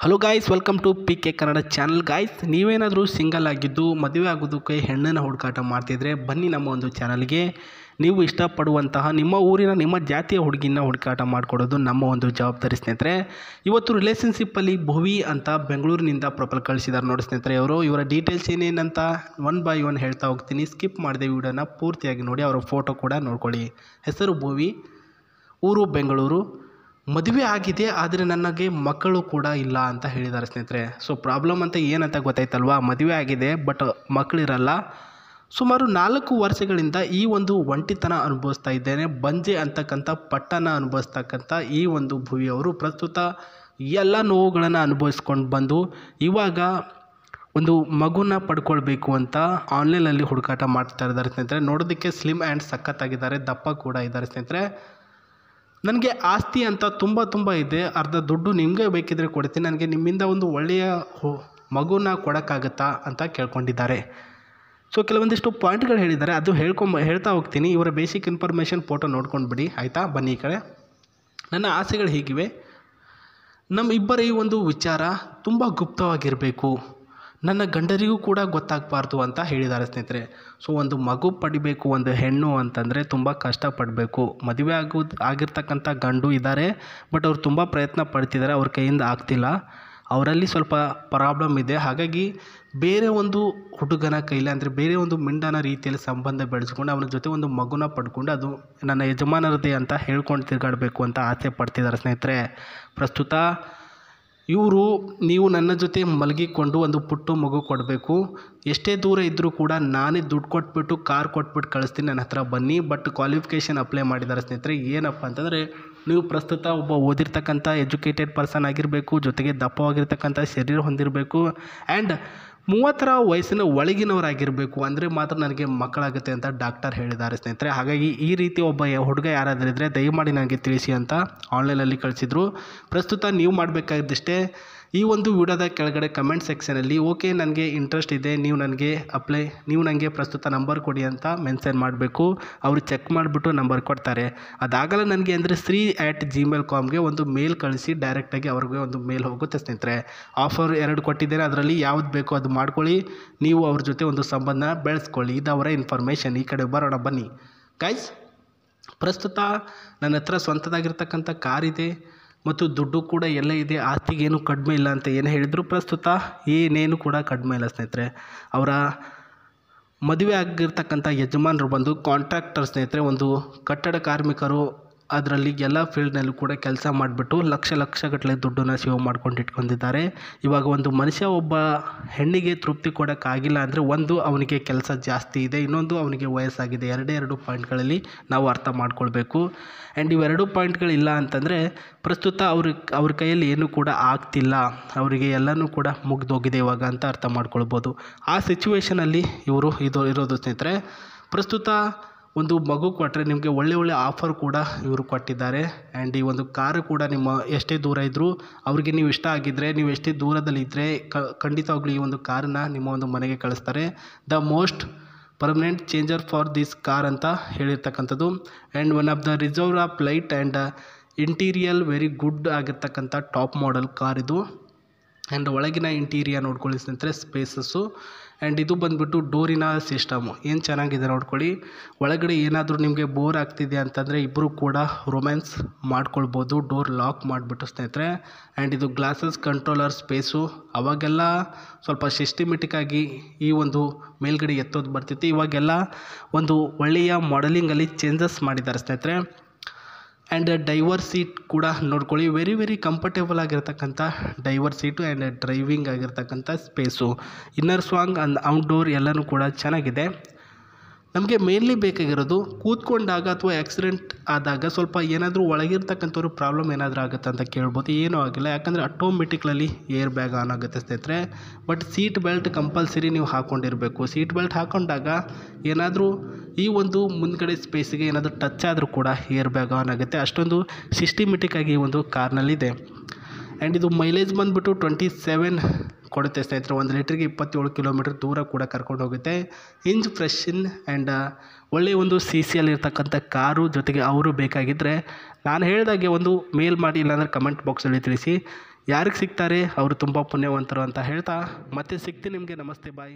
Hello guys, welcome to P K Kannada channel. Guys, ನೀವೇನಾದರೂ single ಆಗಿದ್ದು ಮದುವೆ ಆಗೋದಕ್ಕೆ ಹೆಣ್ಣನ್ನು ಹುಡುಕಾಟ ಮಾಡ್ತಿದ್ರೆ ಬನ್ನಿ ನಮ್ಮ ಒಂದು ಚಾನಲ್ಗೆ. ನೀವು ಇಷ್ಟಪಡುವಂತಹ ನಿಮ್ಮ ಊರಿನ ನಿಮ್ಮ ಜಾತಿಯ ಹುಡುಗಿನ ಹುಡುಕಾಟ ಮಾಡಿಕೊಡೋದು ನಮ್ಮ ಒಂದು ಜವಾಬ್ದಾರಿ ಸ್ನೇಹಿತರೆ. ಇವತ್ತು ರಿಲೇಷನ್ಶಿಪ್ಪಲ್ಲಿ ಭುವಿ ಅಂತ ಬೆಂಗಳೂರಿನಿಂದ ಪ್ರೊಫೈಲ್ ಕಳಿಸಿದ್ದಾರೆ ನೋಡಿ ಸ್ನೇಹಿತರೆ. ಇವರ ಡೀಟೇಲ್ಸ್ ಏನೇನಂತ ಒನ್ ಬೈ ಒನ್ ಹೇಳ್ತಾ ಹೋಗ್ತೀನಿ. ಸ್ಕಿಪ್ ಮಾಡಿದೆ ವಿಡಿಯೋನ ಪೂರ್ತಿಯಾಗಿ ನೋಡಿ. ಅವರ ಫೋಟೋ ಕೂಡ ನೋಡ್ಕೊಳ್ಳಿ. ಹೆಸರು ಭುವಿ, ಊರು ಬೆಂಗಳೂರು, ಮದುವೆ ಆಗಿದೆ ಆದರೆ ನನಗೆ ಮಕ್ಕಳು ಕೂಡ ಇಲ್ಲ ಅಂತ ಹೇಳಿದ್ದಾರೆ ಸ್ನೇಹಿತರೆ. ಸೊ ಪ್ರಾಬ್ಲಮ್ ಅಂತ ಏನಂತ ಗೊತ್ತಾಯ್ತಲ್ವಾ? ಮದುವೆ ಆಗಿದೆ ಬಟ್ ಮಕ್ಕಳಿರಲ್ಲ. ಸುಮಾರು 4 ವರ್ಷಗಳಿಂದ ಈ ಒಂದು ಒಂಟಿತನ ಅನುಭವಿಸ್ತಾ ಇದ್ದೇನೆ. ಬಂಜೆ ಅಂತಕ್ಕಂಥ ಪಟ್ಟಣ ಅನುಭವಿಸ್ತಕ್ಕಂಥ ಈ ಒಂದು ಭುವಿಯವರು ಪ್ರಸ್ತುತ ಎಲ್ಲ ನೋವುಗಳನ್ನು ಅನುಭವಿಸ್ಕೊಂಡು ಬಂದು ಇವಾಗ ಒಂದು ಮಗುನ ಪಡ್ಕೊಳ್ಬೇಕು ಅಂತ ಆನ್ಲೈನಲ್ಲಿ ಹುಡುಕಾಟ ಮಾಡ್ತಾ ಇದ್ದಾರೆ ಸ್ನೇಹಿತರೆ. ನೋಡೋದಕ್ಕೆ ಸ್ಲಿಮ್ ಆ್ಯಂಡ್ ಸಖತ್ತಾಗಿದ್ದಾರೆ, ದಪ್ಪ ಕೂಡ ಇದ್ದಾರೆ ಸ್ನೇಹಿತರೆ. ನನಗೆ ಆಸ್ತಿ ಅಂತ ತುಂಬ ಇದೆ, ಅರ್ಧ ದುಡ್ಡು ನಿಮಗೆ ಬೇಕಿದ್ರೆ ಕೊಡ್ತೀನಿ, ನನಗೆ ನಿಮ್ಮಿಂದ ಒಂದು ಒಳ್ಳೆಯ ಮಗುನ ಕೊಡೋಕ್ಕಾಗತ್ತಾ ಅಂತ ಕೇಳ್ಕೊಂಡಿದ್ದಾರೆ. ಸೊ ಕೆಲವೊಂದಿಷ್ಟು ಪಾಯಿಂಟ್ಗಳು ಹೇಳಿದ್ದಾರೆ, ಅದು ಹೇಳ್ತಾ ಹೋಗ್ತೀನಿ. ಇವರ ಬೇಸಿಕ್ ಇನ್ಫಾರ್ಮೇಷನ್ ಫೋಟೋ ನೋಡ್ಕೊಂಡು ಬಿಡಿ, ಆಯಿತಾ? ಬನ್ನಿ ಈ ಕಡೆ. ನನ್ನ ಆಸೆಗಳು ಹೀಗಿವೆ. ನಮ್ಮ ಇಬ್ಬರ ಈ ಒಂದು ವಿಚಾರ ತುಂಬ ಗುಪ್ತವಾಗಿರಬೇಕು, ನನ್ನ ಗಂಡರಿಗೂ ಕೂಡ ಗೊತ್ತಾಗಬಾರ್ದು ಅಂತ ಹೇಳಿದ್ದಾರೆ ಸ್ನೇಹಿತರೆ. ಸೊ ಒಂದು ಮಗು ಪಡಿಬೇಕು ಒಂದು ಹೆಣ್ಣು ಅಂತಂದರೆ ತುಂಬ ಕಷ್ಟಪಡಬೇಕು. ಮದುವೆ ಆಗಿರ್ತಕ್ಕಂಥ ಗಂಡು ಇದ್ದಾರೆ, ಬಟ್ ಅವ್ರು ತುಂಬ ಪ್ರಯತ್ನ ಪಡ್ತಿದ್ದಾರೆ, ಅವ್ರ ಕೈಯಿಂದ ಆಗ್ತಿಲ್ಲ. ಅವರಲ್ಲಿ ಸ್ವಲ್ಪ ಪ್ರಾಬ್ಲಮ್ ಇದೆ. ಹಾಗಾಗಿ ಬೇರೆ ಒಂದು ಹುಡುಗನ ಕೈಲಿ ಅಂದರೆ ಬೇರೆ ಒಂದು ಮಿಂಡನ ರೀತಿಯಲ್ಲಿ ಸಂಬಂಧ ಬೆಳೆಸ್ಕೊಂಡು ಅವನ ಜೊತೆ ಒಂದು ಮಗುನ ಪಡ್ಕೊಂಡು ಅದು ನನ್ನ ಯಜಮಾನರದೇ ಅಂತ ಹೇಳ್ಕೊಂಡು ತಿರುಗಾಡಬೇಕು ಅಂತ ಆಸೆ ಪಡ್ತಿದ್ದಾರೆ ಸ್ನೇಹಿತರೆ. ಪ್ರಸ್ತುತ ನೀವು ನನ್ನ ಜೊತೆ ಮಲಗಿಕೊಂಡು ಒಂದು ಪುಟ್ಟ ಮಗು ಕೊಡಬೇಕು, ಎಷ್ಟೇ ದೂರ ಇದ್ದರೂ ಕೂಡ ನಾನೇ ದುಡ್ಡು ಕೊಟ್ಬಿಟ್ಟು ಕಾರ್ ಕೊಟ್ಬಿಟ್ಟು ಕಳಿಸ್ತೀನಿ, ನನ್ನ ಹತ್ರ ಬನ್ನಿ. ಬಟ್ ಕ್ವಾಲಿಫಿಕೇಷನ್ ಅಪ್ಲೈ ಮಾಡಿದ್ದಾರೆ ಸ್ನೇಹಿತರೆ. ಏನಪ್ಪ ಅಂತಂದರೆ ನೀವು ಪ್ರಸ್ತುತ ಒಬ್ಬ ಓದಿರ್ತಕ್ಕಂಥ ಎಜುಕೇಟೆಡ್ ಪರ್ಸನ್ ಆಗಿರಬೇಕು, ಜೊತೆಗೆ ದಪ್ಪವಾಗಿರ್ತಕ್ಕಂಥ ಶರೀರ ಹೊಂದಿರಬೇಕು, ಆ್ಯಂಡ್ 30ರ ವಯಸ್ಸಿನ ಒಳಗಿನವರಾಗಿರಬೇಕು. ಅಂದರೆ ಮಾತ್ರ ನನಗೆ ಮಕ್ಕಳಾಗುತ್ತೆ ಅಂತ ಡಾಕ್ಟರ್ ಹೇಳಿದ್ದಾರೆ ಸ್ನೇಹಿತರೆ. ಹಾಗಾಗಿ ಈ ರೀತಿ ಒಬ್ಬ ಹುಡುಗ ಯಾರಾದರೂ ಇದ್ದರೆ ದಯಮಾಡಿ ನನಗೆ ತಿಳಿಸಿ ಅಂತ ಆನ್ಲೈನಲ್ಲಿ ಕಳಿಸಿದರು. ಪ್ರಸ್ತುತ ನೀವು ಮಾಡಬೇಕಾಗಿದ್ದಷ್ಟೇ ಈ ಒಂದು ವಿಡಿಯೋದ ಕೆಳಗಡೆ ಕಮೆಂಟ್ ಸೆಕ್ಷನಲ್ಲಿ ಓಕೆ ನನಗೆ ಇಂಟ್ರೆಸ್ಟ್ ಇದೆ, ನೀವು ನನಗೆ ಪ್ರಸ್ತುತ ನಂಬರ್ ಕೊಡಿ ಅಂತ ಮೆನ್ಷನ್ ಮಾಡಬೇಕು. ಅವರು ಚೆಕ್ ಮಾಡಿಬಿಟ್ಟು ನಂಬರ್ ಕೊಡ್ತಾರೆ. ಅದಾಗಲ್ಲ ನನಗೆ ಅಂದರೆ sri@gmail.comಗೆ ಒಂದು ಮೇಲ್ ಕಳಿಸಿ, ಡೈರೆಕ್ಟಾಗಿ ಅವ್ರಿಗೆ ಒಂದು ಮೇಲ್ ಹೋಗುತ್ತೆ ಸ್ನೇಹಿತರೆ. ಆಫರ್ 2 ಕೊಟ್ಟಿದ್ದೇನೆ, ಅದರಲ್ಲಿ ಯಾವ್ದು ಬೇಕೋ ಅದು ಮಾಡ್ಕೊಳ್ಳಿ, ನೀವು ಅವ್ರ ಜೊತೆ ಒಂದು ಸಂಬಂಧ ಬೆಳೆಸ್ಕೊಳ್ಳಿ. ಇದು ಅವರ ಇನ್ಫಾರ್ಮೇಷನ್. ಈ ಕಡೆ ಬರೋಣ ಬನ್ನಿ ಗೈಸ್. ಪ್ರಸ್ತುತ ನನ್ನ ಹತ್ರ ಸ್ವಂತದಾಗಿರ್ತಕ್ಕಂಥ ಕಾರಿದೆ ಮತ್ತು ದುಡ್ಡು ಕೂಡ ಎಲ್ಲ ಇದೆ, ಆಸ್ತಿಗೇನು ಕಡಿಮೆ ಇಲ್ಲ ಅಂತ ಏನು ಹೇಳಿದರು. ಪ್ರಸ್ತುತ ಏನೇನು ಕೂಡ ಕಡಿಮೆ ಇಲ್ಲ ಸ್ನೇಹಿತರೆ. ಅವರ ಮದುವೆ ಆಗಿರ್ತಕ್ಕಂಥ ಯಜಮಾನರು ಬಂದು ಕಾಂಟ್ರಾಕ್ಟರ್ ಸ್ನೇಹಿತರೆ, ಒಂದು ಕಟ್ಟಡ ಕಾರ್ಮಿಕರು. ಅದರಲ್ಲಿ ಎಲ್ಲ ಫೀಲ್ಡ್ನಲ್ಲೂ ಕೂಡ ಕೆಲಸ ಮಾಡಿಬಿಟ್ಟು ಲಕ್ಷಗಟ್ಟಲೆ ದುಡ್ಡನ್ನು ಸೇವ್ ಮಾಡ್ಕೊಂಡು ಇಟ್ಕೊಂಡಿದ್ದಾರೆ. ಇವಾಗ ಒಂದು ಮನುಷ್ಯ ಒಬ್ಬ ಹೆಣ್ಣಿಗೆ ತೃಪ್ತಿ ಕೊಡೋಕ್ಕಾಗಿಲ್ಲ ಅಂದರೆ ಒಂದು ಅವನಿಗೆ ಕೆಲಸ ಜಾಸ್ತಿ ಇದೆ, ಇನ್ನೊಂದು ಅವನಿಗೆ ವಯಸ್ಸಾಗಿದೆ. ಎರಡು ಪಾಯಿಂಟ್ಗಳಲ್ಲಿ ನಾವು ಅರ್ಥ ಮಾಡ್ಕೊಳ್ಬೇಕು. ಆ್ಯಂಡ್ ಇವೆರಡು ಪಾಯಿಂಟ್ಗಳಿಲ್ಲ ಅಂತಂದರೆ ಪ್ರಸ್ತುತ ಅವ್ರ ಕೈಯಲ್ಲಿ ಏನೂ ಕೂಡ ಆಗ್ತಿಲ್ಲ, ಅವರಿಗೆ ಎಲ್ಲನೂ ಕೂಡ ಮುಗಿದೋಗಿದೆ ಇವಾಗ ಅಂತ ಅರ್ಥ ಮಾಡ್ಕೊಳ್ಬೋದು. ಆ ಸಿಚುವೇಷನಲ್ಲಿ ಇರೋದು ಸ್ನೇಹಿತರೆ. ಪ್ರಸ್ತುತ ಒಂದು ಮಗು ಕೊಟ್ಟರೆ ನಿಮಗೆ ಒಳ್ಳೆ ಆಫರ್ ಕೂಡ ಇವರು ಕೊಟ್ಟಿದ್ದಾರೆ. ಆ್ಯಂಡ್ ಈ ಒಂದು ಕಾರು ಕೂಡ ನಿಮ್ಮ ಎಷ್ಟೇ ದೂರ ಇದ್ದರೂ ಅವರಿಗೆ ನೀವು ಇಷ್ಟ ಆಗಿದ್ದರೆ, ನೀವು ಎಷ್ಟೇ ದೂರದಲ್ಲಿದ್ದರೆ ಖಂಡಿತವಾಗ್ಲೂ ಈ ಒಂದು ಕಾರನ್ನ ನಿಮ್ಮ ಒಂದು ಮನೆಗೆ ಕಳಿಸ್ತಾರೆ. The most permanent changer for this car ಅಂತ ಹೇಳಿರ್ತಕ್ಕಂಥದ್ದು. And one of the reserve of light and interior very good ಆಗಿರ್ತಕ್ಕಂಥ ಟಾಪ್ ಮಾಡೆಲ್ ಕಾರ್ ಇದು. ಆ್ಯಂಡ್ ಒಳಗಿನ ಇಂಟೀರಿಯರ್ ನೋಡ್ಕೊಳ್ಳಿ ಸ್ನೇಹಿತರೆ, ಸ್ಪೇಸಸ್ಸು. ಆ್ಯಂಡ್ ಇದು ಬಂದುಬಿಟ್ಟು ಡೋರಿನ ಸಿಸ್ಟಮು ಏನು ಚೆನ್ನಾಗಿದೆ ನೋಡ್ಕೊಳ್ಳಿ. ಒಳಗಡೆ ಏನಾದರೂ ನಿಮಗೆ ಬೋರ್ ಆಗ್ತಿದೆ ಅಂತಂದರೆ ಇಬ್ಬರು ಕೂಡ ರೊಮ್ಯಾನ್ಸ್ ಮಾಡ್ಕೊಳ್ಬೋದು, ಡೋರ್ ಲಾಕ್ ಮಾಡಿಬಿಟ್ಟು ಸ್ನೇಹಿತರೆ. ಆ್ಯಂಡ್ ಇದು ಗ್ಲಾಸಸ್ ಕಂಟ್ರೋಲರ್ ಸ್ಪೇಸು. ಅವಾಗೆಲ್ಲ ಸ್ವಲ್ಪ ಸಿಸ್ಟಮೆಟಿಕ್ಕಾಗಿ ಈ ಒಂದು ಮೇಲ್ಗಡೆ ಎತ್ತೋದು ಬರ್ತಿತ್ತು, ಇವಾಗೆಲ್ಲ ಒಂದು ಒಳ್ಳೆಯ ಮಾಡೆಲಿಂಗಲ್ಲಿ ಚೇಂಜಸ್ ಮಾಡಿದ್ದಾರೆ ಸ್ನೇಹಿತರೆ. ಆ್ಯಂಡ್ ಡೈವರ್ ಸೀಟ್ ಕೂಡ ನೋಡ್ಕೊಳ್ಳಿ, ವೆರಿ ಕಂಫರ್ಟೇಬಲ್ ಆಗಿರ್ತಕ್ಕಂಥ ಡೈವರ್ ಸೀಟು. ಆ್ಯಂಡ್ ಡ್ರೈವಿಂಗ್ ಆಗಿರ್ತಕ್ಕಂಥ space, inner strong and outdoor ಎಲ್ಲನೂ ಕೂಡ ಚೆನ್ನಾಗಿದೆ. ನಮಗೆ ಮೇನ್ಲಿ ಬೇಕಾಗಿರೋದು ಕೂತ್ಕೊಂಡಾಗ ಅಥವಾ ಆಕ್ಸಿಡೆಂಟ್ ಆದಾಗ ಸ್ವಲ್ಪ ಏನಾದರೂ ಒಳಗಿರ್ತಕ್ಕಂಥವ್ರು ಪ್ರಾಬ್ಲಮ್ ಏನಾದರೂ ಆಗುತ್ತೆ ಅಂತ ಕೇಳ್ಬೋದು. ಏನೂ ಆಗಿಲ್ಲ, ಯಾಕಂದರೆ ಆಟೋಮೆಟಿಕ್ಲಲ್ಲಿ ಏರ್ ಬ್ಯಾಗ್ ಆನ್ ಆಗುತ್ತೆ ಸ್ನೇಹಿತರೆ. ಬಟ್ ಸೀಟ್ ಬೆಲ್ಟ್ ಕಂಪಲ್ಸರಿ ನೀವು ಹಾಕ್ಕೊಂಡಿರಬೇಕು. ಸೀಟ್ ಬೆಲ್ಟ್ ಹಾಕ್ಕೊಂಡಾಗ ಏನಾದರೂ ಈ ಒಂದು ಮುಂದ್ಗಡೆ ಸ್ಪೇಸಿಗೆ ಏನಾದರೂ ಟಚ್ ಆದರೂ ಕೂಡ ಏರ್ ಬ್ಯಾಗ್ ಆನ್ ಆಗುತ್ತೆ. ಅಷ್ಟೊಂದು ಸಿಸ್ಟಮೆಟಿಕ್ಕಾಗಿ ಈ ಒಂದು ಕಾರ್ನಲ್ಲಿದೆ. ಆ್ಯಂಡ್ ಇದು ಮೈಲೇಜ್ ಬಂದುಬಿಟ್ಟು 27 ಕೊಡುತ್ತೆ ಸ್ನೇಹಿತರೆ. 1 ಲೀಟ್ರಿಗೆ 27 ಕಿಲೋಮೀಟರ್ ದೂರ ಕೂಡ ಕರ್ಕೊಂಡು ಹೋಗುತ್ತೆ. ಇಂಜ್ ಫ್ರೆಶ್ ಇನ್ ಆ್ಯಂಡ್ ಒಳ್ಳೆಯ ಒಂದು CCL ಇರ್ತಕ್ಕಂಥ ಕಾರು ಜೊತೆಗೆ ಅವರು ಬೇಕಾಗಿದ್ದರೆ ನಾನು ಹೇಳಿದಾಗೆ ಒಂದು ಮೇಲ್ ಮಾಡಿ, ಇಲ್ಲಾಂದರೆ ಕಮೆಂಟ್ ಬಾಕ್ಸಲ್ಲಿ ತಿಳಿಸಿ. ಯಾರಿಗೆ ಸಿಗ್ತಾರೆ ಅವರು ತುಂಬ ಪುಣ್ಯವಂತರು ಅಂತ ಹೇಳ್ತಾ ಮತ್ತೆ ಸಿಗ್ತೀನಿ ನಿಮಗೆ. ನಮಸ್ತೆ, ಬಾಯ್.